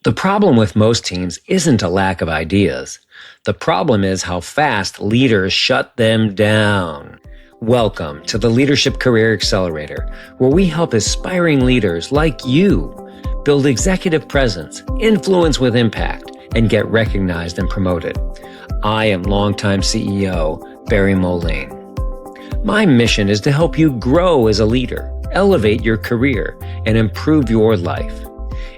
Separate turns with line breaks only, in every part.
The problem with most teams isn't a lack of ideas. The problem is how fast leaders shut them down. Welcome to the Leadership Career Accelerator, where we help aspiring leaders like you build executive presence, influence with impact, and get recognized and promoted. I am longtime CEO Barry Moline. My mission is to help you grow as a leader, elevate your career, and improve your life.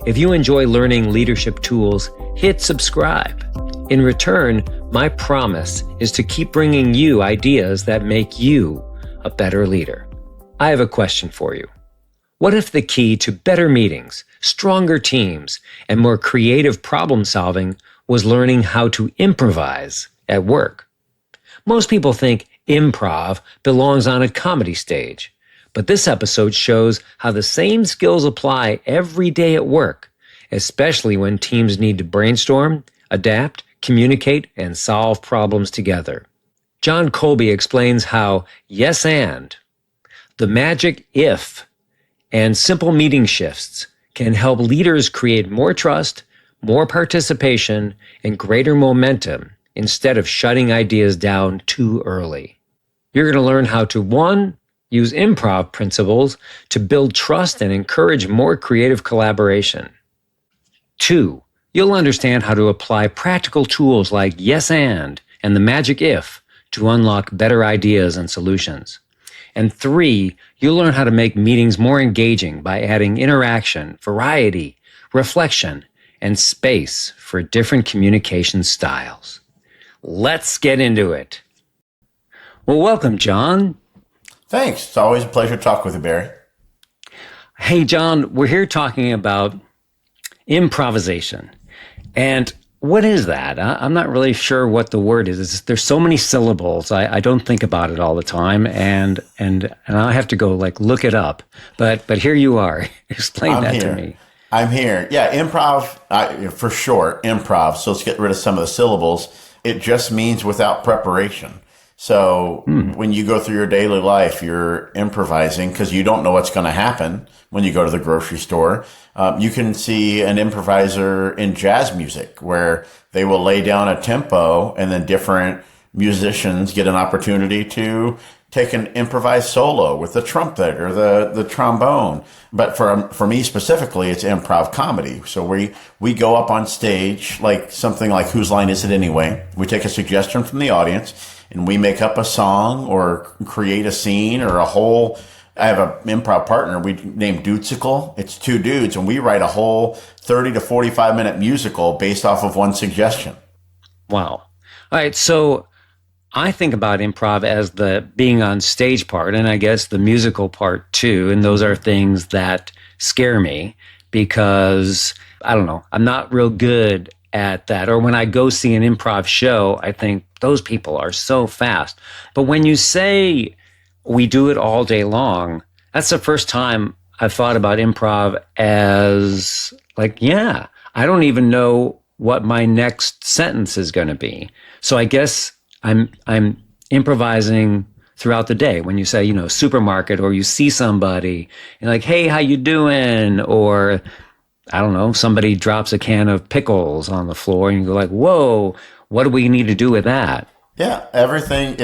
If you enjoy learning leadership tools, hit subscribe. In return, my promise is to keep bringing you ideas that make you a better leader. I have a question for you. What if the key to better meetings, stronger teams, and more creative problem solving was learning how to improvise at work? Most people think improv belongs on a comedy stage. But this episode shows how the same skills apply every day at work, especially when teams need to brainstorm, adapt, communicate, and solve problems together. Jon Colby explains how yes and, the magic if, and simple meeting shifts can help leaders create more trust, more participation, and greater momentum instead of shutting ideas down too early. You're going to learn how to, 1, use improv principles to build trust and encourage more creative collaboration. 2, you'll understand how to apply practical tools like yes and the magic if to unlock better ideas and solutions. And 3, you'll learn how to make meetings more engaging by adding interaction, variety, reflection, and space for different communication styles. Let's get into it. Well, welcome, Jon.
Thanks. It's always a pleasure to talk with you, Barry.
Hey, Jon, we're here talking about improvisation. And what is that? I'm not really sure what the word is. There's so many syllables. I don't think about it all the time, and I have to go look it up. But here you are. Explain that to me.
I'm here. Yeah, improv, for short, improv. So let's get rid of some of the syllables. It just means without preparation. So when you go through your daily life, you're improvising because you don't know what's going to happen when you go to the grocery store. You can see an improviser in jazz music where they will lay down a tempo and then different musicians get an opportunity to take an improvised solo with the trumpet or the trombone. But for me specifically, it's improv comedy. So we go up on stage like something like Whose Line Is It Anyway? We take a suggestion from the audience and we make up a song or create a scene or a whole. I have an improv partner we named Dudesicle. It's 2 dudes, and we write a whole 30 to 45 minute musical based off of one suggestion.
Wow. All right. So I think about improv as the being on stage part, and I guess the musical part too. And those are things that scare me because, I don't know, I'm not real good at that. Or when I go see an improv show, I think those people are so fast. But when you say we do it all day long, that's the first time I've thought about improv as I don't even know what my next sentence is going to be. So I guess I'm improvising throughout the day. When you say, supermarket, or you see somebody and like, hey, how you doing? Or I don't know, somebody drops a can of pickles on the floor and you go like, whoa, what do we need to do with that?
Yeah, everything.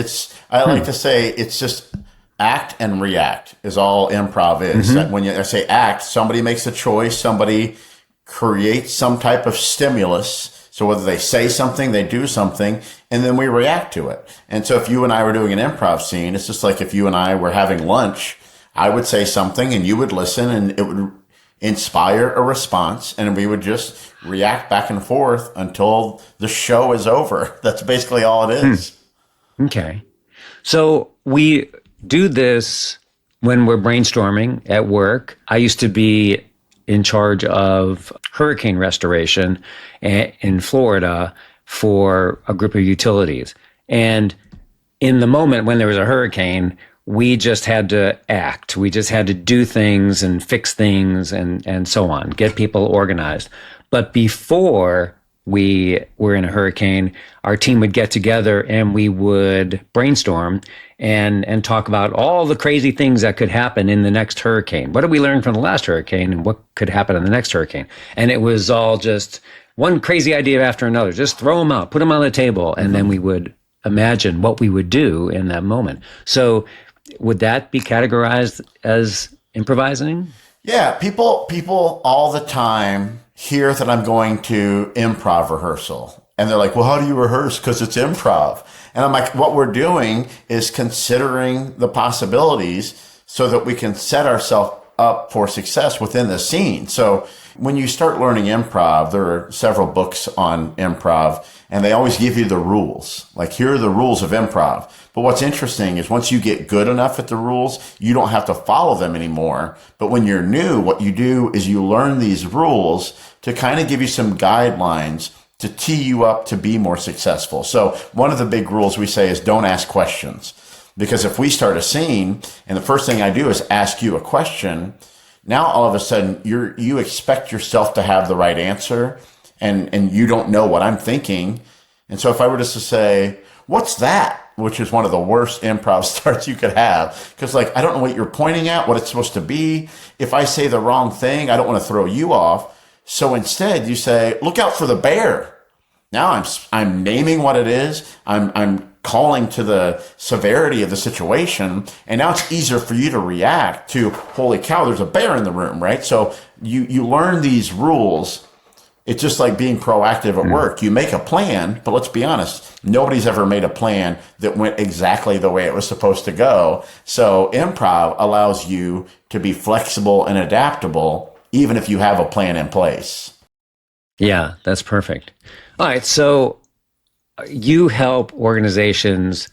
I like to say it's just act and react is all improv is. Mm-hmm. When I say act, somebody makes a choice, somebody creates some type of stimulus. So whether they say something, they do something, and then we react to it. And so if you and I were doing an improv scene, it's just like if you and I were having lunch, I would say something and you would listen and it would inspire a response, and we would just react back and forth until the show is over. That's basically all it is.
Okay. So we do this when we're brainstorming at work. I used to be in charge of hurricane restoration in Florida for a group of utilities. And in the moment when there was a hurricane, we just had to act. We just had to do things and fix things and so on, get people organized. But before we were in a hurricane, our team would get together and we would brainstorm and talk about all the crazy things that could happen in the next hurricane. What did we learn from the last hurricane and what could happen in the next hurricane? And it was all just one crazy idea after another. Just throw them out, put them on the table, and then we would imagine what we would do in that moment. So would that be categorized as improvising?
Yeah, people all the time hear that I'm going to improv rehearsal. And they're like, well, how do you rehearse? Because it's improv. And I'm like, what we're doing is considering the possibilities so that we can set ourselves up for success within the scene. So when you start learning improv, there are several books on improv, and they always give you the rules. Like, here are the rules of improv. But what's interesting is once you get good enough at the rules, you don't have to follow them anymore. But when you're new, what you do is you learn these rules to kind of give you some guidelines to tee you up to be more successful. So one of the big rules we say is don't ask questions. Because if we start a scene and the first thing I do is ask you a question, now all of a sudden you expect yourself to have the right answer and you don't know what I'm thinking. And so if I were just to say, what's that? Which is one of the worst improv starts you could have. Because like, I don't know what you're pointing at, what it's supposed to be. If I say the wrong thing, I don't want to throw you off. So instead you say, look out for the bear. Now I'm naming what it is. I'm calling to the severity of the situation. And now it's easier for you to react to, holy cow, there's a bear in the room, right? So you learn these rules. It's just like being proactive at work. You make a plan, but let's be honest, nobody's ever made a plan that went exactly the way it was supposed to go. So improv allows you to be flexible and adaptable, even if you have a plan in place.
Yeah, that's perfect. All right, so you help organizations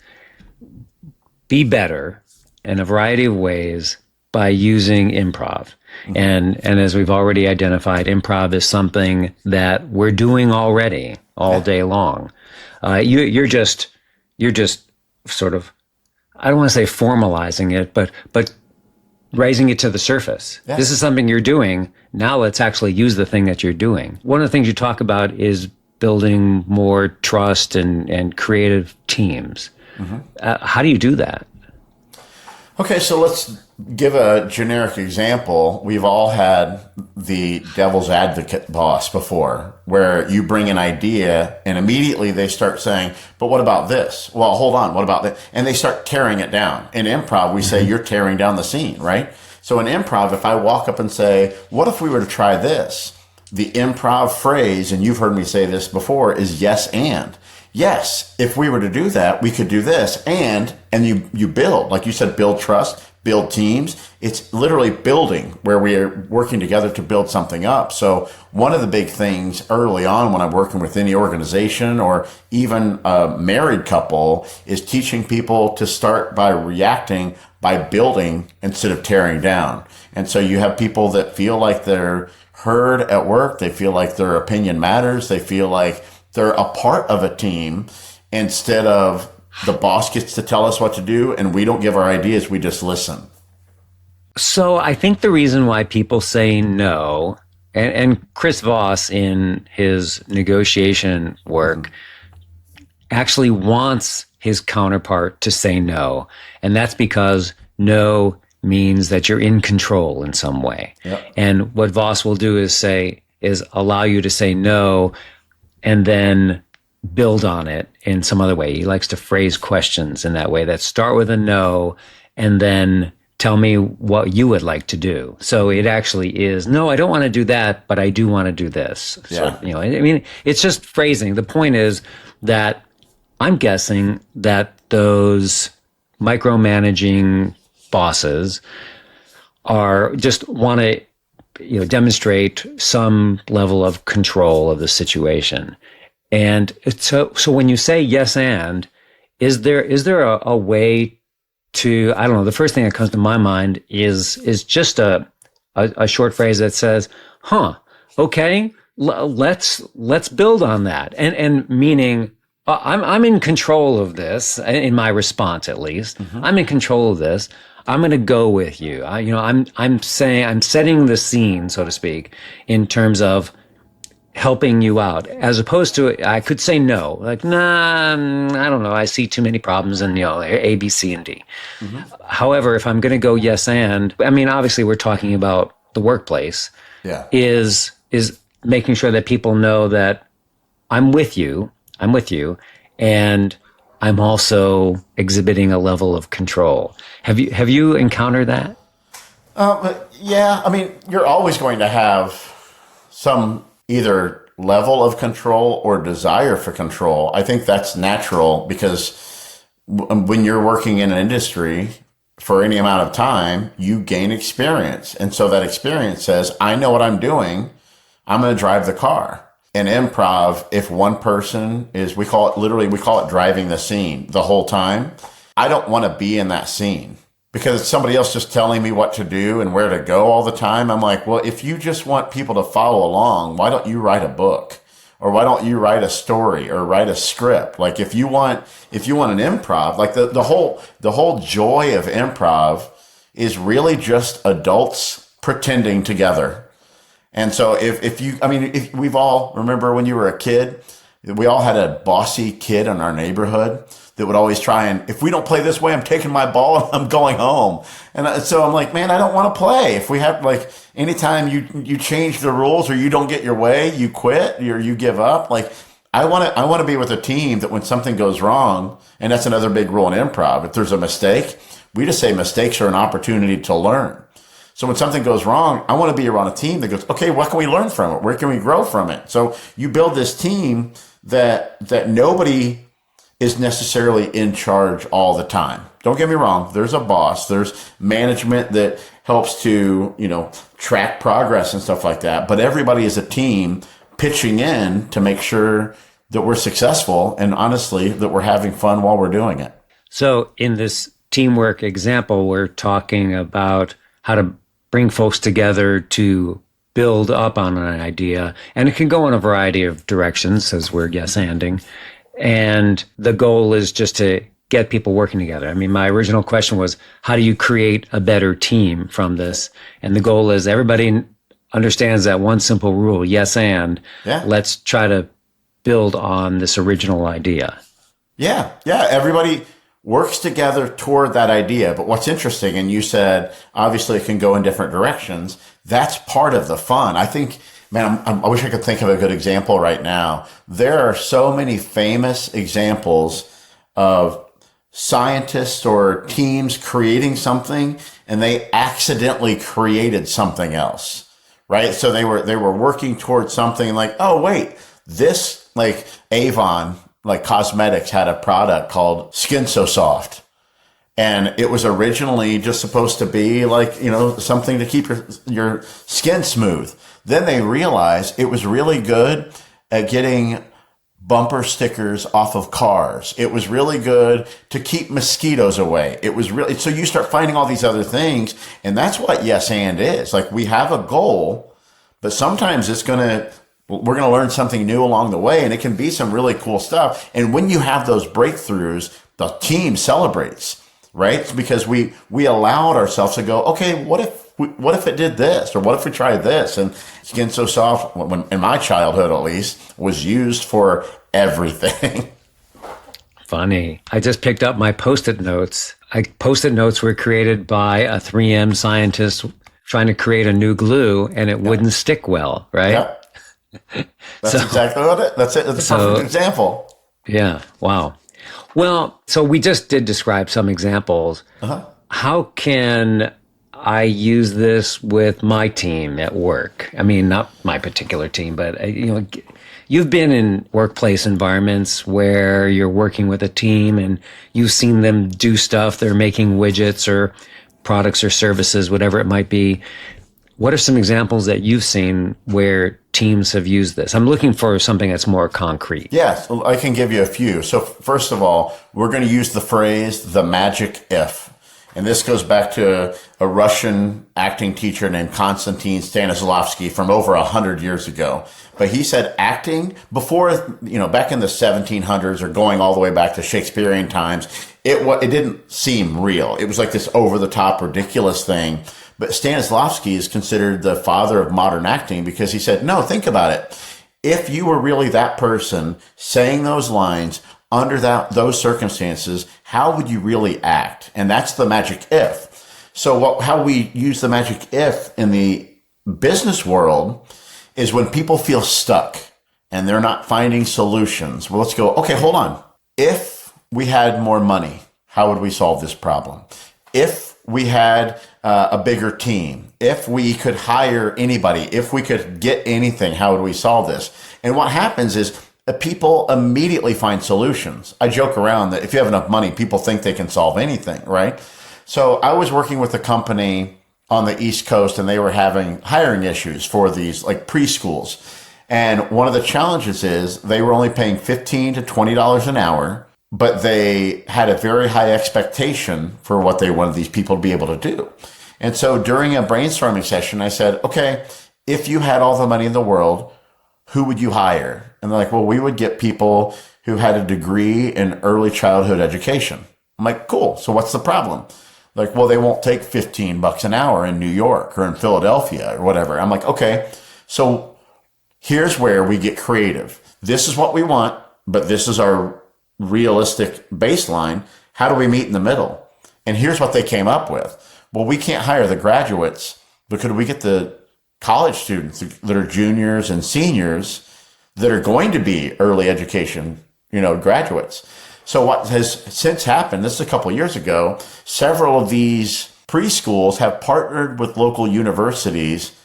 be better in a variety of ways by using improv. And as we've already identified, improv is something that we're doing already all day long. You're just sort of, I don't want to say formalizing it, but raising it to the surface. Yeah. This is something you're doing. Now let's actually use the thing that you're doing. One of the things you talk about is building more trust and creative teams. How do you do that?
Okay, so let's give a generic example. We've all had the devil's advocate boss before, where you bring an idea and immediately they start saying, but what about this? Well, hold on, what about that? And they start tearing it down. In improv, we say you're tearing down the scene, right? So in improv, if I walk up and say, what if we were to try this? The improv phrase, and you've heard me say this before, is yes and. Yes, if we were to do that, we could do this. And you build, like you said, build trust, build teams. It's literally building where we are working together to build something up. So one of the big things early on when I'm working with any organization or even a married couple is teaching people to start by reacting by building instead of tearing down. And so you have people that feel like they're heard at work. They feel like their opinion matters. They feel like they're a part of a team instead of the boss gets to tell us what to do and we don't give our ideas, we just listen.
So I think the reason why people say no, and Chris Voss in his negotiation work actually wants his counterpart to say no. And that's because no means that you're in control in some way. Yep. And what Voss will do is allow you to say no and then build on it in some other way. He likes to phrase questions in that way that start with a no and then tell me what you would like to do. So it actually is, no, I don't want to do that, but I do want to do this. Yeah. So, I mean, it's just phrasing. The point is that I'm guessing that those micromanaging bosses are just want to demonstrate some level of control of the situation. And so when you say yes and, is there a way to, I don't know, the first thing that comes to my mind is just a short phrase that says, okay, let's build on that. And meaning, I'm in control of this, in my response at least. I'm in control of this. I'm going to go with you. I'm setting the scene, so to speak, in terms of helping you out, as opposed to I could say no, like, nah, I don't know, I see too many problems in, A, B, C, and D.
Mm-hmm.
However, if I'm going to go yes and, I mean, obviously we're talking about the workplace,
Yeah.
is making sure that people know that I'm with you, and I'm also exhibiting a level of control. Have you encountered that?
But yeah, I mean, you're always going to have some either level of control or desire for control. I think that's natural because when you're working in an industry for any amount of time, you gain experience. And so that experience says, I know what I'm doing. I'm going to drive the car. In improv, if one person is, we call it driving the scene the whole time. I don't want to be in that scene because it's somebody else just telling me what to do and where to go all the time. I'm like, well, if you just want people to follow along, why don't you write a book? Or why don't you write a story or write a script? Like if you want an improv, like the whole joy of improv is really just adults pretending together. And so if we've all, remember when you were a kid, we all had a bossy kid in our neighborhood that would always try and, if we don't play this way, I'm taking my ball and I'm going home. And so I'm like, man, I don't want to play. If we have, like, anytime you change the rules or you don't get your way, you quit or you give up. Like, I want to be with a team that when something goes wrong, and that's another big rule in improv, if there's a mistake, we just say mistakes are an opportunity to learn. So when something goes wrong, I want to be around a team that goes, okay, what can we learn from it? Where can we grow from it? So you build this team that nobody is necessarily in charge all the time. Don't get me wrong. There's a boss. There's management that helps to, track progress and stuff like that. But everybody is a team pitching in to make sure that we're successful and honestly that we're having fun while we're doing it.
So in this teamwork example, we're talking about how to bring folks together to build up on an idea. And it can go in a variety of directions as we're yes-anding. And the goal is just to get people working together. I mean, my original question was, how do you create a better team from this? And the goal is everybody understands that one simple rule, yes and.
Yeah.
Let's try to build on this original idea.
Yeah. Everybody works together toward that idea. But what's interesting, and you said, obviously it can go in different directions. That's part of the fun. I think, man, I wish I could think of a good example right now. There are so many famous examples of scientists or teams creating something and they accidentally created something else, right? So they were working towards something like, oh, wait, this, like Avon, like cosmetics, had a product called Skin So Soft. And it was originally just supposed to be like, something to keep your skin smooth. Then they realized it was really good at getting bumper stickers off of cars. It was really good to keep mosquitoes away. It was really, so you start finding all these other things. And that's what yes and is. Like, we have a goal, but sometimes we're going to learn something new along the way, and it can be some really cool stuff. And when you have those breakthroughs, the team celebrates, right? It's because we allowed ourselves to go, okay, what if it did this? Or what if we tried this? And Skin So Soft, when, in my childhood at least, was used for everything.
Funny. I just picked up my Post-it notes. Post-it notes were created by a 3M scientist trying to create a new glue, and it wouldn't stick well, right?
Yeah. That's exactly what it. That's it. That's a perfect example.
Yeah. Wow. Well, so we just did describe some examples.
Uh-huh.
How can I use this with my team at work? I mean, not my particular team, but you've been in workplace environments where you're working with a team and you've seen them do stuff. They're making widgets or products or services, whatever it might be. What are some examples that you've seen where teams have used this? I'm looking for something that's more concrete.
Yes, I can give you a few. So first of all, we're going to use the phrase, the magic if. And this goes back to a Russian acting teacher named Konstantin Stanislavski from over 100 years ago. But he said acting before, back in the 1700s or going all the way back to Shakespearean times, it didn't seem real. It was like this over-the-top, ridiculous thing. But Stanislavski is considered the father of modern acting because he said, no, think about it. If you were really that person saying those lines under those circumstances, how would you really act? And that's the magic if. So how we use the magic if in the business world is when people feel stuck and they're not finding solutions. Well, let's go, okay, hold on. If we had more money, how would we solve this problem? If we had a bigger team, if we could hire anybody, if we could get anything, how would we solve this? And what happens is people immediately find solutions. I joke around that if you have enough money, people think they can solve anything, right? So I was working with a company on the East Coast, and they were having hiring issues for these like preschools. And one of the challenges is they were only paying $15 to $20 an hour, but they had a very high expectation for what they wanted these people to be able to do. And so during a brainstorming session, I said, okay, if you had all the money in the world, who would you hire? And they're like, well, we would get people who had a degree in early childhood education. I'm like, cool. So what's the problem? Like, well, they won't take $15 an hour in New York or in Philadelphia or whatever. I'm like, okay, so here's where we get creative. This is what we want, but this is our realistic baseline. How do we meet in the middle? And here's what they came up with. Well, we can't hire the graduates, but could we get the college students that are juniors and seniors that are going to be early education, graduates? So what has since happened, this is a couple of years ago, several of these preschools have partnered with local universities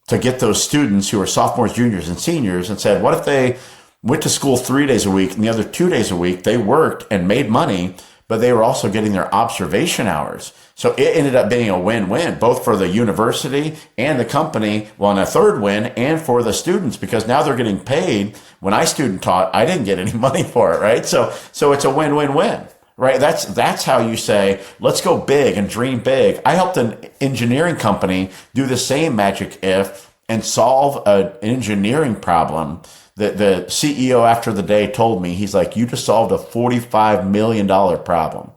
to get those students who are sophomores, juniors, and seniors and said, what if they went to school 3 days a week and the other 2 days a week, they worked and made money, but they were also getting their observation hours. So it ended up being a win-win, both for the university and the company, well, and a third win, and for the students, because now they're getting paid. When I student taught, I didn't get any money for it, right? So it's a win-win-win, right? That's how you say, let's go big and dream big. I helped an engineering company do the same magic if and solve an engineering problem. The CEO after the day told me, he's like, you just solved a $45 million problem.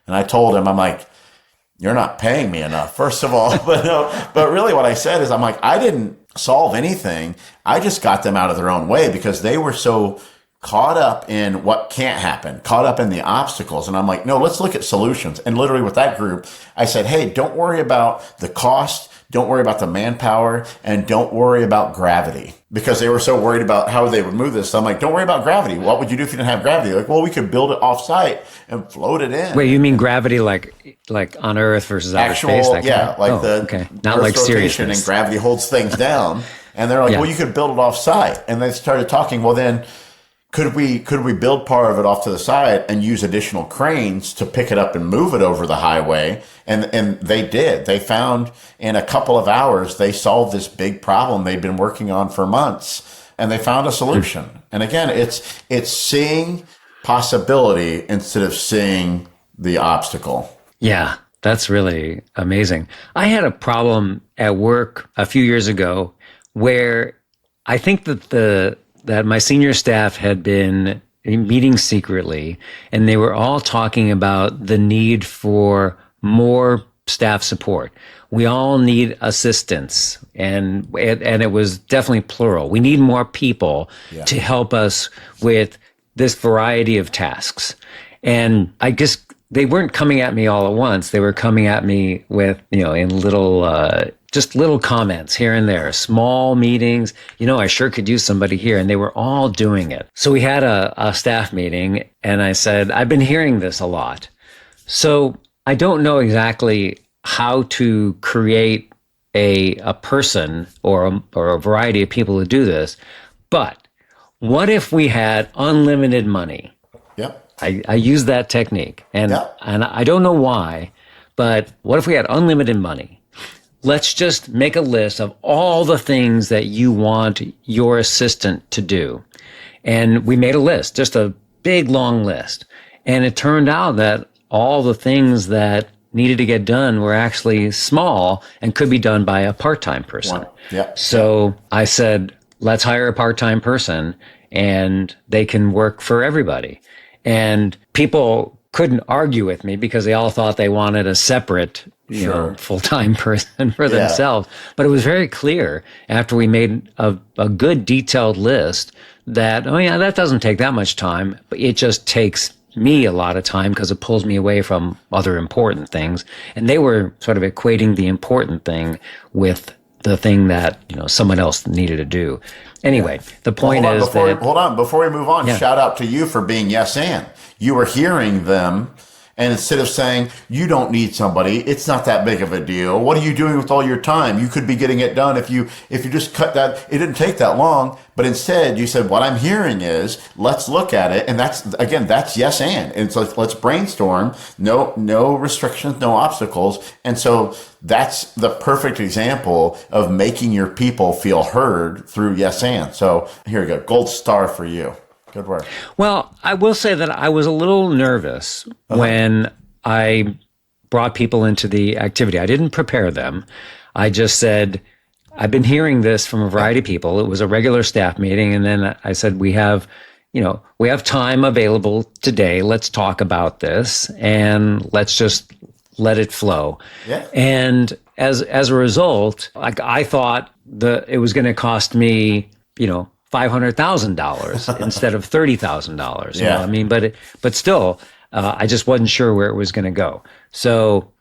And I told him, I'm like, you're not paying me enough, first of all. But really what I said is, I'm like, I didn't solve anything. I just got them out of their own way because they were so caught up in what can't happen, caught up in the obstacles. And I'm like, no, let's look at solutions. And literally with that group, I said, hey, don't worry about the cost. Don't worry about the manpower, and don't worry about gravity, because they were so worried about how they would move this. So I'm like, don't worry about gravity. What would you do if you didn't have gravity? Like, well, we could build it off site and float it in.
Wait, you mean gravity like on Earth versus outer space?
Okay.
Not
Earth's
like seriousness.
And gravity holds things down. And they're like, well, you could build it off site. And they started talking, well, then could we build part of it off to the side and use additional cranes to pick it up and move it over the highway? And they did. They found in a couple of hours, they solved this big problem they'd been working on for months, and they found a solution. And again, it's seeing possibility instead of seeing the obstacle.
Yeah, that's really amazing. I had a problem at work a few years ago where I think that my senior staff had been meeting secretly, and they were all talking about the need for more staff support. We all need assistance, and it was definitely plural. We need more people to help us with this variety of tasks. And I guess they weren't coming at me all at once. They were coming at me with, in just little comments here and there, small meetings. I sure could use somebody here. And they were all doing it. So we had a staff meeting, and I said, I've been hearing this a lot. So I don't know exactly how to create a person or a variety of people to do this, but what if we had unlimited money?
Yep.
I use that technique, and I don't know why, but what if we had unlimited money? Let's just make a list of all the things that you want your assistant to do. And we made a list, just a big, long list. And it turned out that all the things that needed to get done were actually small and could be done by a part-time person. So I said, let's hire a part-time person, and they can work for everybody. And people couldn't argue with me because they all thought they wanted a separate
Sure.
full-time person for
Yeah.
themselves. But it was very clear after we made a good detailed list that, oh yeah, that doesn't take that much time, but it just takes me a lot of time because it pulls me away from other important things. And they were sort of equating the important thing with the thing that, someone else needed to do. Anyway, the point is
hold on, before we move on,
Yeah.
shout out to you for being yes and. You were hearing them, and instead of saying, you don't need somebody, it's not that big of a deal. What are you doing with all your time? You could be getting it done if you just cut that. It didn't take that long. But instead, you said, what I'm hearing is, let's look at it. And that's yes and. And so let's brainstorm. No restrictions, no obstacles. And so that's the perfect example of making your people feel heard through yes and. So here we go. Gold star for you. Good work.
Well, I will say that I was a little nervous when I brought people into the activity. I didn't prepare them. I just said, I've been hearing this from a variety of people. It was a regular staff meeting. And then I said, we have time available today. Let's talk about this and let's just let it flow.
Yeah.
And as a result, I thought it was going to cost me, $500,000 instead of $30,000. You know what I mean? But still, I just wasn't sure where it was going to go. So,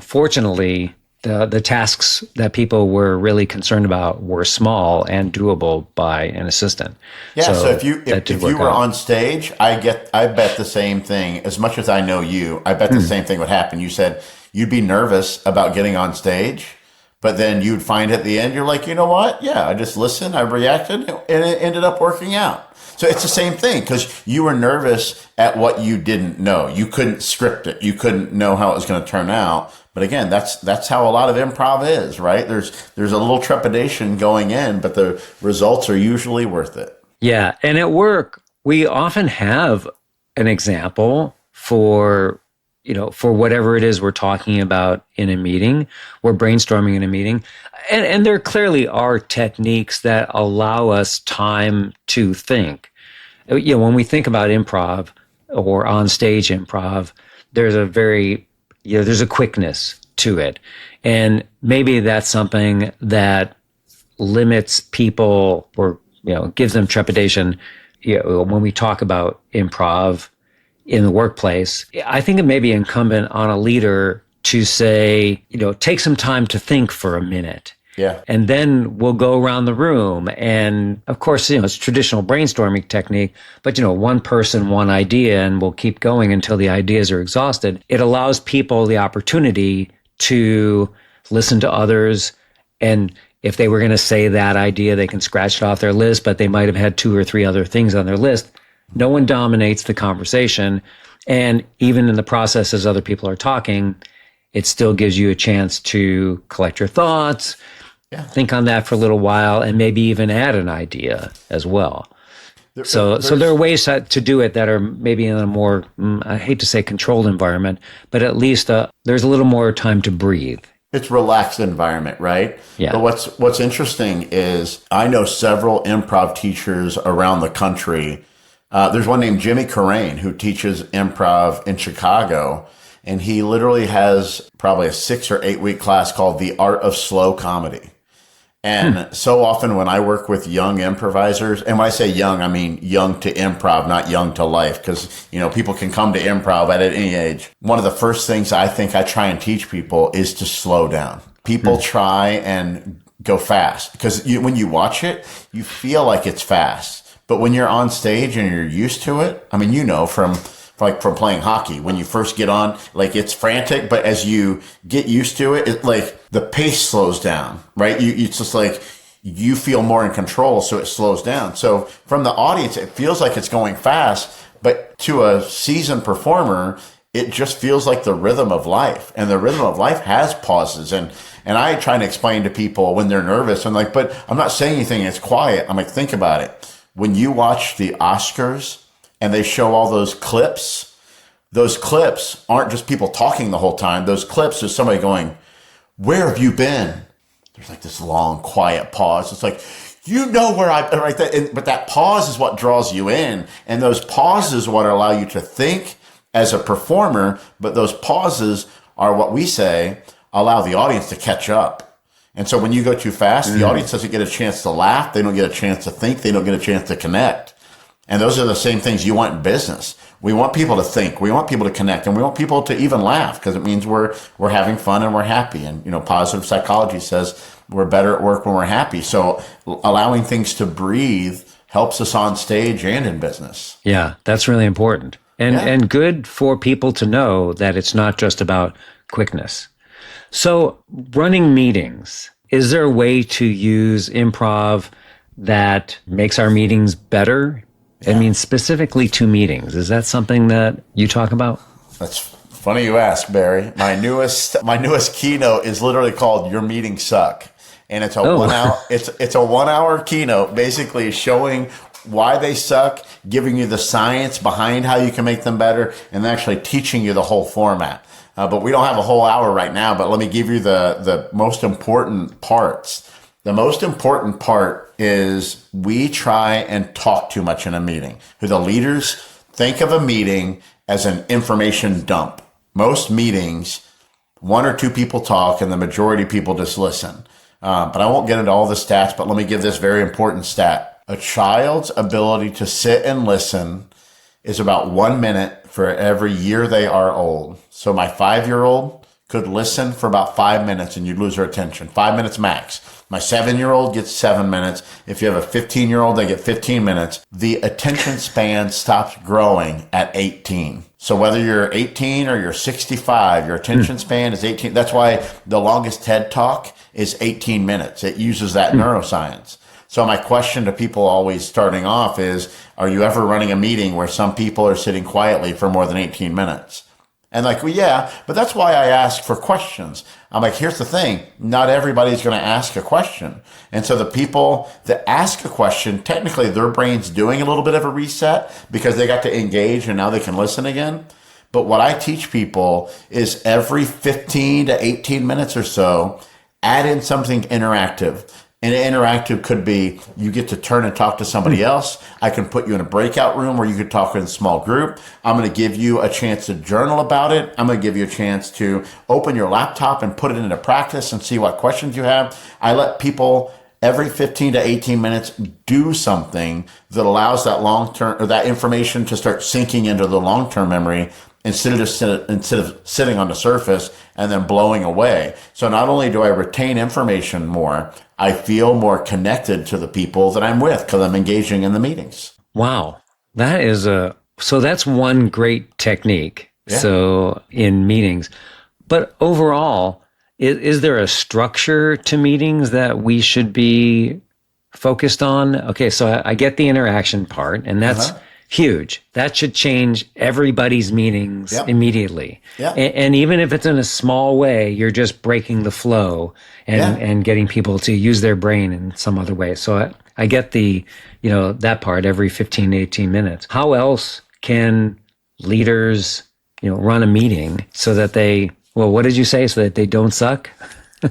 fortunately, the tasks that people were really concerned about were small and doable by an assistant.
Yeah. So if you were on stage, I bet the same thing. As much as I know you, I bet the same thing would happen. You said you'd be nervous about getting on stage. But then you'd find at the end, you're like, you know what? Yeah, I just listened, I reacted, and it ended up working out. So it's the same thing because you were nervous at what you didn't know. You couldn't script it. You couldn't know how it was going to turn out. But again, that's how a lot of improv is, right? There's a little trepidation going in, but the results are usually worth it.
Yeah, and at work, we often have an example for whatever it is we're talking about in a meeting, we're brainstorming in a meeting. And there clearly are techniques that allow us time to think. When we think about improv or on stage improv, there's a quickness to it. And maybe that's something that limits people or, gives them trepidation. When we talk about improv in the workplace, I think it may be incumbent on a leader to say, take some time to think for a minute.
Yeah.
And then we'll go around the room. And of course, it's traditional brainstorming technique, but, one person, one idea, and we'll keep going until the ideas are exhausted. It allows people the opportunity to listen to others. And if they were going to say that idea, they can scratch it off their list, but they might have had 2 or 3 other things on their list. No one dominates the conversation. And even in the process, as other people are talking, it still gives you a chance to collect your thoughts, think on that for a little while, and maybe even add an idea as well. So there are ways to do it that are maybe in a more, I hate to say controlled environment, but at least there's a little more time to breathe.
It's a relaxed environment, right?
Yeah.
But what's interesting is I know several improv teachers around the country. There's one named Jimmy Carrane who teaches improv in Chicago, and he literally has probably a 6 or 8 week class called The Art of Slow Comedy. And so often when I work with young improvisers, and when I say young, I mean young to improv, not young to life, because, people can come to improv at any age. One of the first things I think I try and teach people is to slow down. People try and go fast because when you watch it, you feel like it's fast. But when you're on stage and you're used to it, I mean, from playing hockey, when you first get on, it's frantic, but as you get used to it, the pace slows down, right? It's just you feel more in control, so it slows down. So from the audience, it feels like it's going fast, but to a seasoned performer, it just feels like the rhythm of life. And the rhythm of life has pauses. And I try to explain to people when they're nervous, I'm like, but I'm not saying anything, it's quiet. I'm like, think about it. When you watch the Oscars and they show all those clips aren't just people talking the whole time. Those clips is somebody going, where have you been? There's this long, quiet pause. It's where right there. But that pause is what draws you in. And those pauses are what allow you to think as a performer. But those pauses are what we say, allow the audience to catch up. And so when you go too fast, the audience doesn't get a chance to laugh. They don't get a chance to think. They don't get a chance to connect. And those are the same things you want in business. We want people to think. We want people to connect. And we want people to even laugh because it means we're having fun and we're happy. And, positive psychology says we're better at work when we're happy. So allowing things to breathe helps us on stage and in business.
Yeah, that's really important. And good for people to know that it's not just about quickness. So running meetings, is there a way to use improv that makes our meetings better? I mean, specifically to meetings. Is that something that you talk about?
That's funny you ask, Barry. My newest keynote is literally called "Your Meetings Suck," and it's a 1 hour. It's a 1 hour keynote, basically showing why they suck, giving you the science behind how you can make them better, and actually teaching you the whole format. But we don't have a whole hour right now, but let me give you the most important parts. The most important part is we try and talk too much in a meeting. The leaders think of a meeting as an information dump. Most meetings, one or two people talk and the majority of people just listen. But I won't get into all the stats, but let me give this very important stat. A child's ability to sit and listen is about 1 minute for every year they are old. So my 5-year-old could listen for about 5 minutes and you'd lose her attention. 5 minutes max. My 7-year-old gets 7 minutes. If you have a 15-year-old, they get 15 minutes. The attention span stops growing at 18. So whether you're 18 or you're 65, your attention span is 18. That's why the longest TED Talk is 18 minutes. It uses that neuroscience. So my question to people always starting off is, are you ever running a meeting where some people are sitting quietly for more than 18 minutes? And well, yeah, but that's why I ask for questions. I'm like, here's the thing. Not everybody's going to ask a question. And so the people that ask a question, technically their brain's doing a little bit of a reset because they got to engage and now they can listen again. But what I teach people is every 15 to 18 minutes or so, add in something interactive. And interactive could be you get to turn and talk to somebody else. I can put you in a breakout room where you could talk in a small group. I'm going to give you a chance to journal about it. I'm going to give you a chance to open your laptop and put it into practice and see what questions you have. I let people every 15 to 18 minutes do something that allows that long-term or that information to start sinking into the long-term memory instead of sitting on the surface and then blowing away. So not only do I retain information more, I feel more connected to the people that I'm with because I'm engaging in the meetings.
Wow. So that's one great technique.
Yeah.
So in meetings, but overall, is there a structure to meetings that we should be focused on? Okay. So I get the interaction part and that's huge. That should change everybody's meetings immediately.
Yep.
And even if it's in a small way, you're just breaking the flow and getting people to use their brain in some other way. So I get that part every 15 to 18 minutes. How else can leaders, run a meeting so that what did you say? So that they don't suck?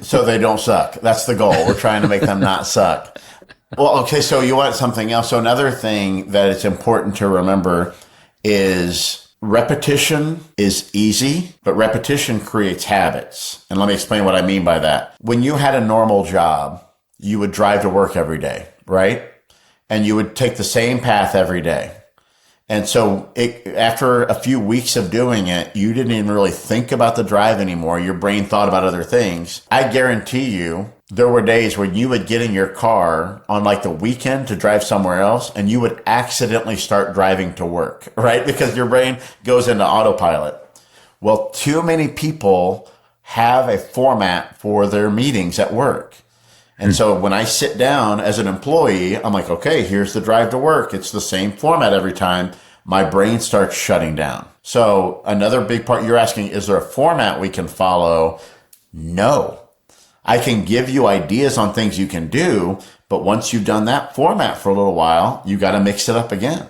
So they don't suck. That's the goal. We're trying to make them not suck. Well, okay, so you want something else. So another thing that it's important to remember is repetition is easy, but repetition creates habits. And let me explain what I mean by that. When you had a normal job, you would drive to work every day, right? And you would take the same path every day. And so after a few weeks of doing it, you didn't even really think about the drive anymore. Your brain thought about other things. I guarantee you, there were days when you would get in your car on the weekend to drive somewhere else and you would accidentally start driving to work, right? Because your brain goes into autopilot. Well, too many people have a format for their meetings at work. And so when I sit down as an employee, I'm like, okay, here's the drive to work. It's the same format every time. My brain starts shutting down. So another big part you're asking, is there a format we can follow? No. I can give you ideas on things you can do, but once you've done that format for a little while, you got to mix it up again.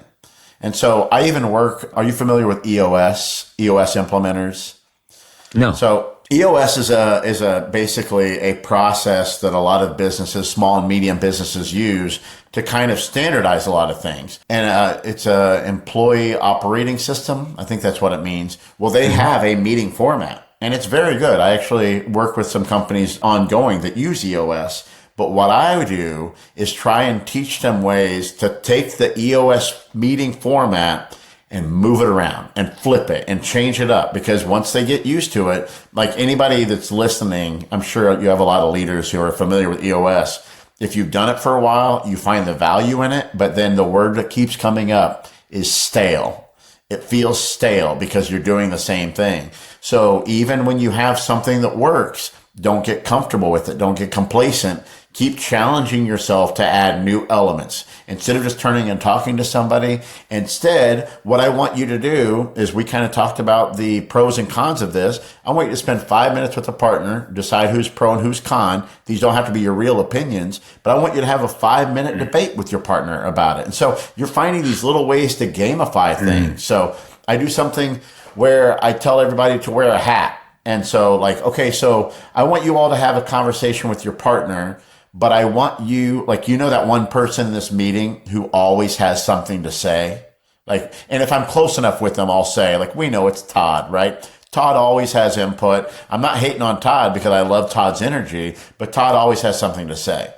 And so I even are you familiar with EOS implementers?
No.
So EOS is basically a process that a lot of businesses, small and medium businesses use to kind of standardize a lot of things. And it's a employee operating system. I think that's what it means. Well, they have a meeting format. And it's very good. I actually work with some companies ongoing that use EOS. But what I do is try and teach them ways to take the EOS meeting format and move it around and flip it and change it up. Because once they get used to it, like anybody that's listening, I'm sure you have a lot of leaders who are familiar with EOS. If you've done it for a while, you find the value in it. But then the word that keeps coming up is stale. It feels stale because you're doing the same thing. So even when you have something that works, don't get comfortable with it. Don't get complacent. Keep challenging yourself to add new elements. Instead of just turning and talking to somebody, instead, what I want you to do is, we kind of talked about the pros and cons of this. I want you to spend 5 minutes with a partner, decide who's pro and who's con. These don't have to be your real opinions, but I want you to have a 5-minute debate with your partner about it. And so you're finding these little ways to gamify things. So I do something where I tell everybody to wear a hat. And so like, okay, so I want you all to have a conversation with your partner, but I want you, like, that one person in this meeting who always has something to say. Like, and if I'm close enough with them, I'll say, like, we know it's Todd, right? Todd always has input. I'm not hating on Todd because I love Todd's energy, but Todd always has something to say.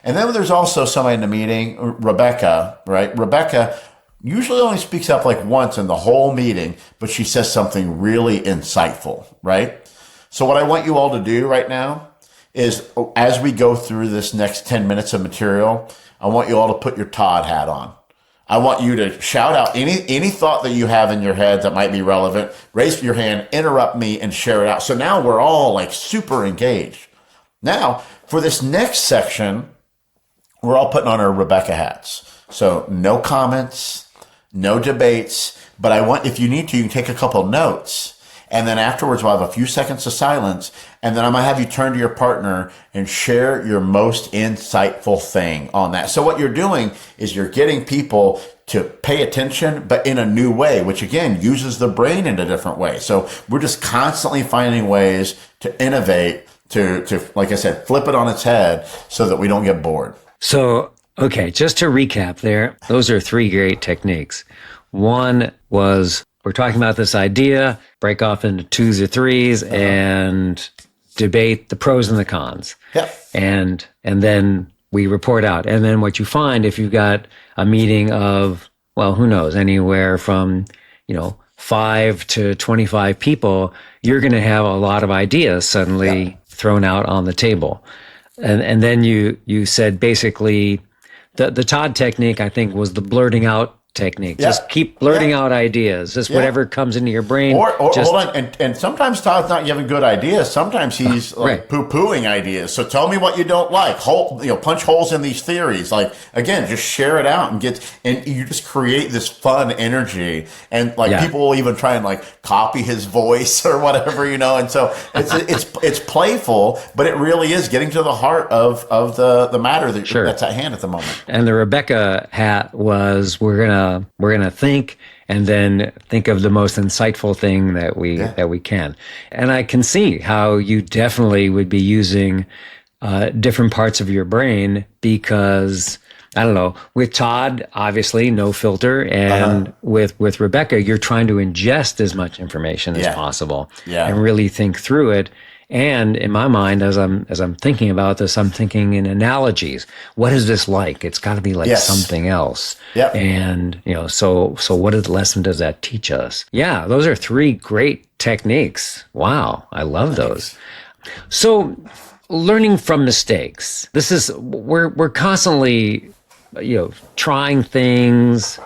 And then there's also somebody in the meeting, Rebecca, right? Rebecca usually only speaks up like once in the whole meeting, but she says something really insightful, right? So what I want you all to do right now is, as we go through this next 10 minutes of material, I want you all to put your Todd hat on. I want you to shout out any thought that you have in your head that might be relevant. Raise your hand, interrupt me, and share it out. So now we're all like super engaged. Now, for this next section, we're all putting on our Rebecca hats. So no comments, no debates, but I want, if you need to, you can take a couple notes. And then afterwards, we'll have a few seconds of silence. And then I'm going to have you turn to your partner and share your most insightful thing on that. So what you're doing is you're getting people to pay attention, but in a new way, which again, uses the brain in a different way. So we're just constantly finding ways to innovate, to like I said, flip it on its head so that we don't get bored.
So, okay, just to recap there, those are 3 great techniques. One was, we're talking about this idea, break off into 2s or 3s, and debate the pros and the cons.
Yep.
And then we report out. And then what you find, if you've got a meeting of, well, who knows, anywhere from, 5 to 25 people, you're going to have a lot of ideas suddenly thrown out on the table. And then you said basically the Todd technique, I think, was the blurting out technique. Just keep blurting out ideas. Just whatever comes into your brain.
Or hold on. And sometimes Todd's not giving good ideas. Sometimes he's poo-pooing ideas. So tell me what you don't like. Punch holes in these theories. Like, again, just share it out and you just create this fun energy. And people will even try and copy his voice or whatever, And so it's playful, but it really is getting to the heart of the matter that's at hand at the moment.
And the Rebecca hat was, we're gonna think, and then think of the most insightful thing that we can. And I can see how you definitely would be using different parts of your brain, because I don't know, with Todd, obviously no filter, and with Rebecca, you're trying to ingest as much information as possible and really think through it. And in my mind, as I'm thinking about this, I'm thinking in analogies. What is this like? It's got to be like something else. Yep. And so what lesson does that teach us? Yeah, those are 3 great techniques. Wow, I love those. So, learning from mistakes. This is we're constantly, trying things.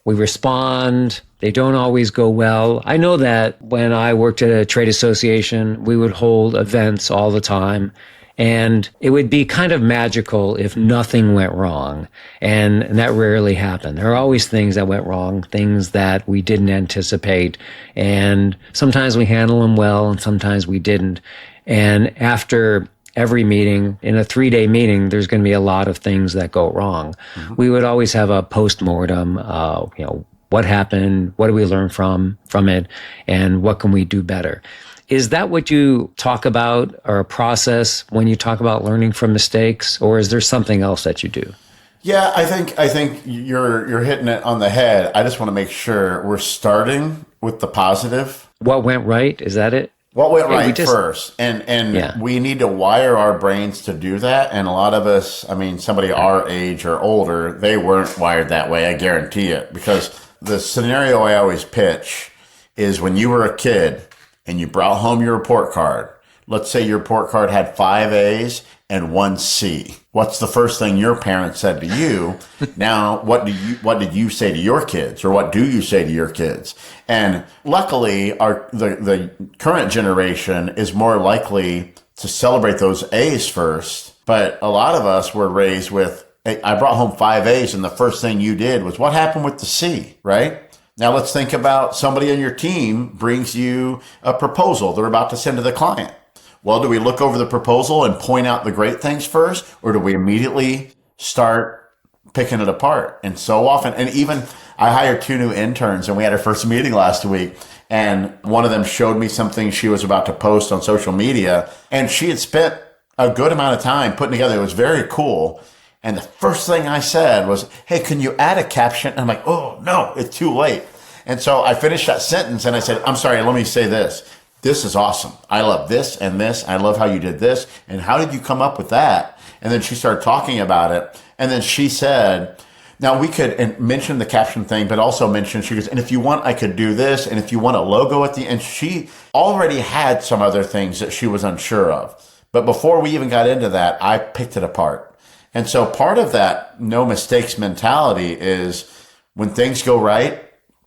We respond. They don't always go well. I know that when I worked at a trade association, we would hold events all the time, and it would be kind of magical if nothing went wrong. And that rarely happened. There are always things that went wrong, things that we didn't anticipate. And sometimes we handle them well, and sometimes we didn't. And after every meeting, in a 3-day meeting, there's going to be a lot of things that go wrong. Mm-hmm. We would always have a post-mortem, what happened? What do we learn from it? And what can we do better? Is that what you talk about, or a process when you talk about learning from mistakes, or is there something else that you do?
Yeah, I think you're hitting it on the head. I just want to make sure we're starting with the positive.
What went right? Is that it?
What went
Hey,
right first?
Yeah.
We need to wire our brains to do that. And a lot of us, I mean, somebody our age or older, they weren't wired that way. I guarantee it. Because the scenario I always pitch is when you were a kid and you brought home your report card. Let's say your report card had 5 A's and 1 C. What's the first thing your parents said to you? Now, what did you say to your kids, or what do you say to your kids? And luckily, the current generation is more likely to celebrate those A's first. But a lot of us were raised with, hey, I brought home 5 A's, and the first thing you did was, what happened with the C, right? Now let's think about somebody on your team brings you a proposal they're about to send to the client. Well, do we look over the proposal and point out the great things first, or do we immediately start picking it apart? And so often, and even I hired 2 new interns, and we had our first meeting last week, and one of them showed me something she was about to post on social media, and she had spent a good amount of time putting together. It was very cool. And the first thing I said was, hey, can you add a caption? And I'm like, oh, no, it's too late. And so I finished that sentence and I said, I'm sorry, let me say this. This is awesome. I love this and this. I love how you did this. And how did you come up with that? And then she started talking about it. And then she said, now we could mention the caption thing, but also mention, she goes, and if you want, I could do this. And if you want a logo at the end, she already had some other things that she was unsure of. But before we even got into that, I picked it apart. And so part of that no mistakes mentality is when things go right,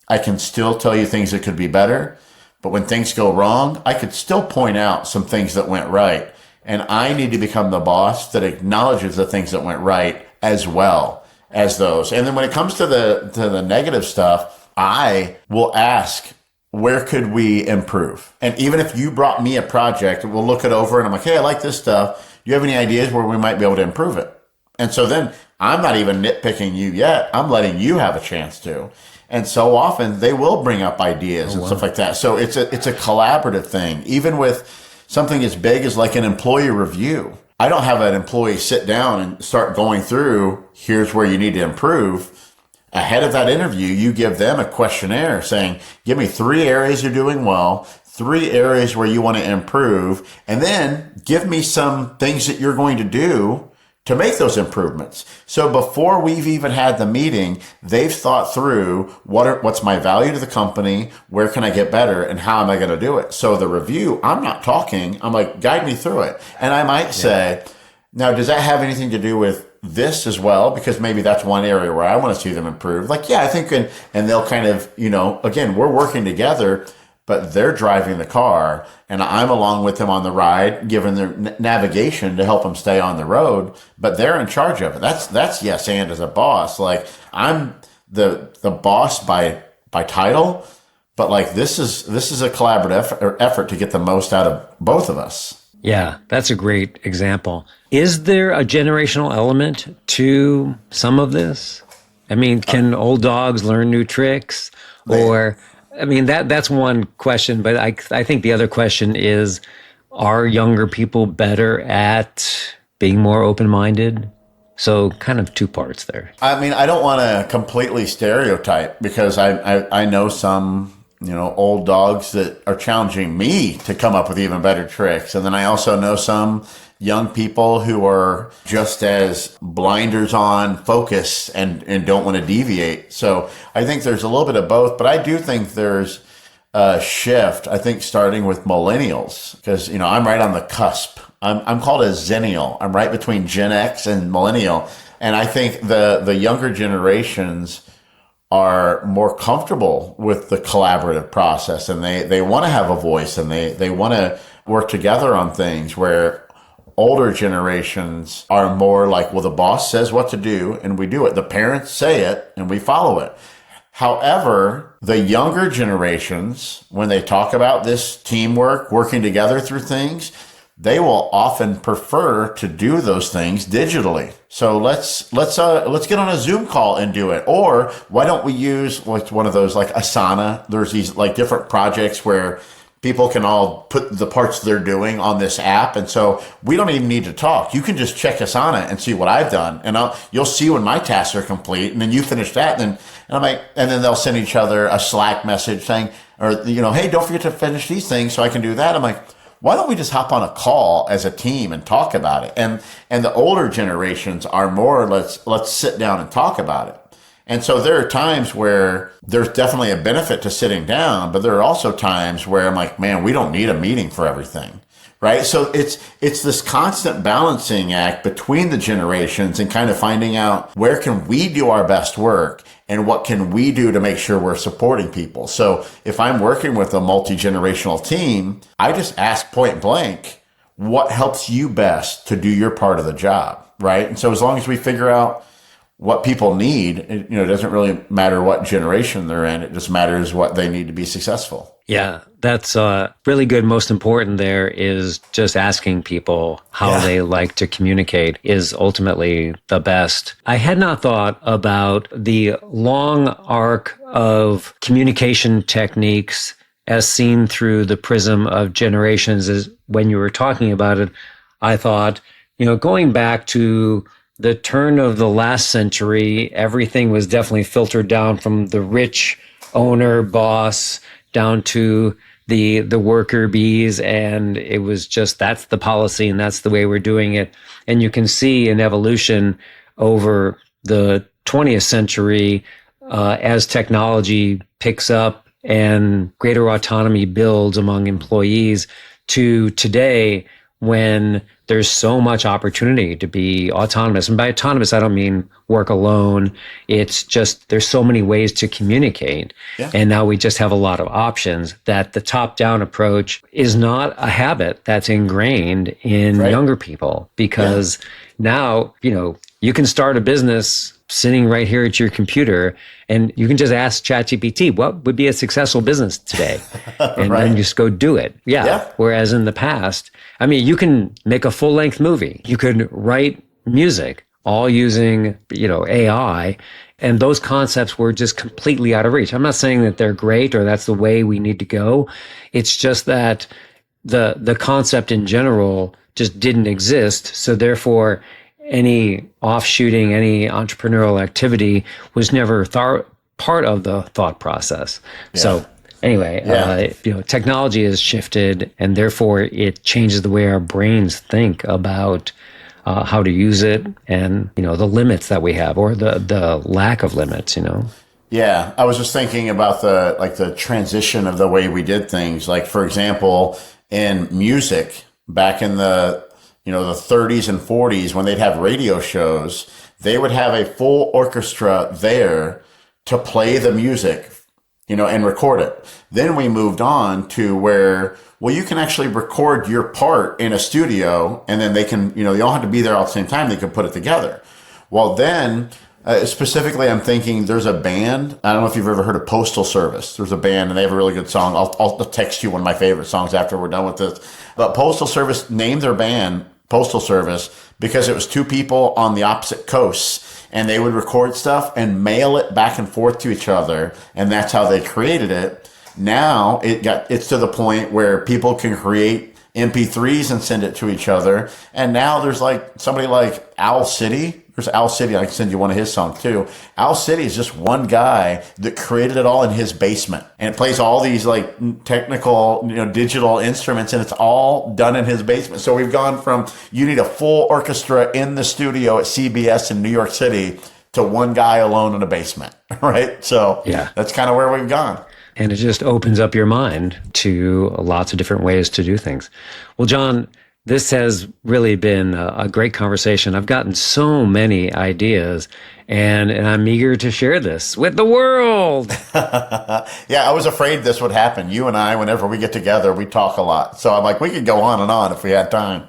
I can still tell you things that could be better. But when things go wrong, I could still point out some things that went right. And I need to become the boss that acknowledges the things that went right as well as those. And then when it comes to the negative stuff, I will ask, where could we improve? And even if you brought me a project, we'll look it over and I'm like, hey, I like this stuff. Do you have any ideas where we might be able to improve it? And so then I'm not even nitpicking you yet. I'm letting you have a chance to. And so often they will bring up ideas and stuff like that. So it's a collaborative thing. Even with something as big as like an employee review, I don't have an employee sit down and start going through, here's where you need to improve. Ahead of that interview, you give them a questionnaire saying, give me 3 areas you're doing well, 3 areas where you want to improve, and then give me some things that you're going to do to make those improvements. So before we've even had the meeting, they've thought through what's my value to the company, where can I get better, and how am I going to do it? So the review, I'm not talking, I'm like, guide me through it. And I might say, now, does that have anything to do with this as well? Because maybe that's one area where I want to see them improve. Like, yeah, I think, and they'll kind of, again, we're working together, but they're driving the car and I'm along with them on the ride, giving their navigation to help them stay on the road, but they're in charge of it. That's yes. And as a boss, like I'm the boss by title, but like this is a collaborative effort to get the most out of both of us.
Yeah, that's a great example. Is there a generational element to some of this? I mean, can old dogs learn new tricks? Or I mean, that's one question, but I think the other question is, are younger people better at being more open-minded? So kind of 2 parts there.
I mean, I don't want to completely stereotype because I know some, old dogs that are challenging me to come up with even better tricks. And then I also know some young people who are just as blinders on, focus, and don't want to deviate. So I think there's a little bit of both, but I do think there's a shift, I think, starting with millennials, because, I'm right on the cusp. I'm called a Zennial. I'm right between Gen X and millennial. And I think the younger generations are more comfortable with the collaborative process, and they want to have a voice, and they want to work together on things, where older generations are more like, well, the boss says what to do and we do it. The parents say it and we follow it. However, the younger generations, when they talk about this teamwork, working together through things, they will often prefer to do those things digitally. So let's get on a Zoom call and do it. Or why don't we use like one of those like Asana? There's these like different projects where people can all put the parts they're doing on this app. And so we don't even need to talk. You can just check us on it and see what I've done. And you'll see when my tasks are complete. And then you finish that. And I'm like, and then they'll send each other a Slack message saying, or, hey, don't forget to finish these things so I can do that. I'm like, why don't we just hop on a call as a team and talk about it? And the older generations are more, let's sit down and talk about it. And so there are times where there's definitely a benefit to sitting down, but there are also times where I'm like, man, we don't need a meeting for everything, right? So it's this constant balancing act between the generations and kind of finding out where can we do our best work and what can we do to make sure we're supporting people. So if I'm working with a multi-generational team, I just ask point blank, what helps you best to do your part of the job, right? And so as long as we figure out what people need, it doesn't really matter what generation they're in. It just matters what they need to be successful.
Yeah, that's really good. Most important there is just asking people how they like to communicate is ultimately the best. I had not thought about the long arc of communication techniques as seen through the prism of generations. As when you were talking about it, I thought, going back to the turn of the last century, everything was definitely filtered down from the rich owner boss down to the worker bees. And it was just, that's the policy and that's the way we're doing it. And you can see an evolution over the 20th century as technology picks up and greater autonomy builds among employees to today, when there's so much opportunity to be autonomous. And by autonomous, I don't mean work alone. It's just there's so many ways to communicate. Yeah. And now we just have a lot of options that the top-down approach is not a habit that's ingrained in younger people, because now, you can start a business sitting right here at your computer and you can just ask ChatGPT, what would be a successful business today? And then just go do it. Yeah. Whereas in the past, you can make a full-length movie. You could write music all using, AI. And those concepts were just completely out of reach. I'm not saying that they're great or that's the way we need to go. It's just that the concept in general just didn't exist. So therefore, any offshooting, any entrepreneurial activity was never part of the thought process. Yeah. So anyway, technology has shifted, and therefore it changes the way our brains think about how to use it, and the limits that we have, or the lack of limits.
Yeah, I was just thinking about the transition of the way we did things. Like, for example, in music back in the 30s and 40s, when they'd have radio shows, they would have a full orchestra there to play the music, and record it. Then we moved on to where, you can actually record your part in a studio, and then they can, they all have to be there all at the same time. They can put it together. Well, then, specifically, I'm thinking there's a band. I don't know if you've ever heard of Postal Service. There's a band, and they have a really good song. I'll text you one of my favorite songs after we're done with this. But Postal Service named their band Postal Service because it was two people on the opposite coasts, and they would record stuff and mail it back and forth to each other, and that's how they created it. Now it's to the point where people can create MP3s and send it to each other, and now there's somebody like Owl City. There's Owl City. I can send you one of his songs too. Owl City is just one guy that created it all in his basement, and it plays all these technical, digital instruments, and it's all done in his basement. So we've gone from you need a full orchestra in the studio at CBS in New York City to one guy alone in a basement, right? So that's kind of where we've gone.
And it just opens up your mind to lots of different ways to do things. Well, Jon, this has really been a great conversation. I've gotten so many ideas, and I'm eager to share this with the world.
Yeah, I was afraid this would happen. You and I, whenever we get together, we talk a lot. So I'm like, we could go on and on if we had time.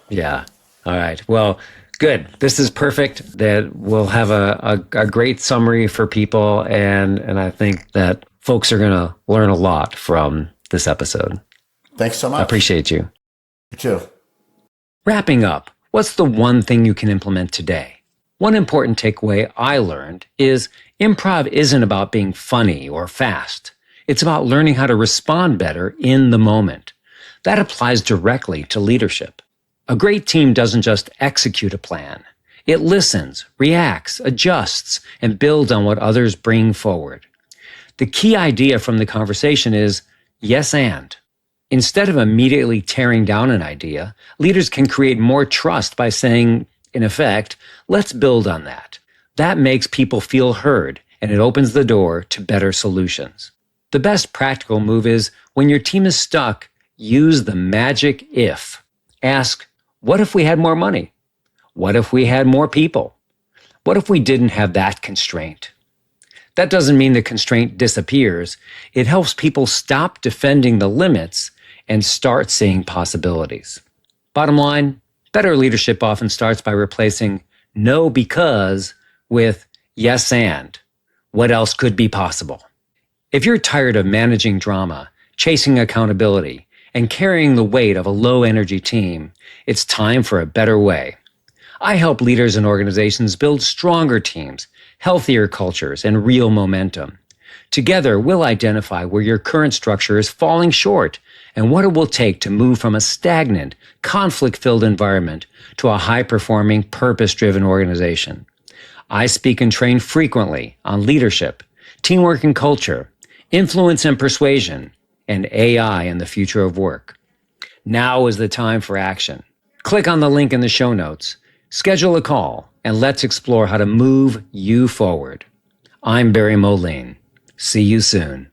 Yeah. All right. Well, good. This is perfect. That we'll have a great summary for people, and I think that folks are going to learn a lot from this episode.
Thanks so much.
I appreciate you.
You too.
Wrapping up, what's the one thing you can implement today? One important takeaway I learned is improv isn't about being funny or fast. It's about learning how to respond better in the moment. That applies directly to leadership. A great team doesn't just execute a plan. It listens, reacts, adjusts, and builds on what others bring forward. The key idea from the conversation is yes and. Instead of immediately tearing down an idea, leaders can create more trust by saying, in effect, let's build on that. That makes people feel heard, and it opens the door to better solutions. The best practical move is when your team is stuck, use the magic if. Ask, what if we had more money? What if we had more people? What if we didn't have that constraint? That doesn't mean the constraint disappears. It helps people stop defending the limits and start seeing possibilities. Bottom line, better leadership often starts by replacing no because with yes and. What else could be possible? If you're tired of managing drama, chasing accountability, and carrying the weight of a low-energy team, it's time for a better way. I help leaders and organizations build stronger teams, healthier cultures, and real momentum. Together, we'll identify where your current structure is falling short and what it will take to move from a stagnant, conflict-filled environment to a high-performing, purpose-driven organization. I speak and train frequently on leadership, teamwork and culture, influence and persuasion, and AI in the future of work. Now is the time for action. Click on the link in the show notes, schedule a call, and let's explore how to move you forward. I'm Barry Moline. See you soon.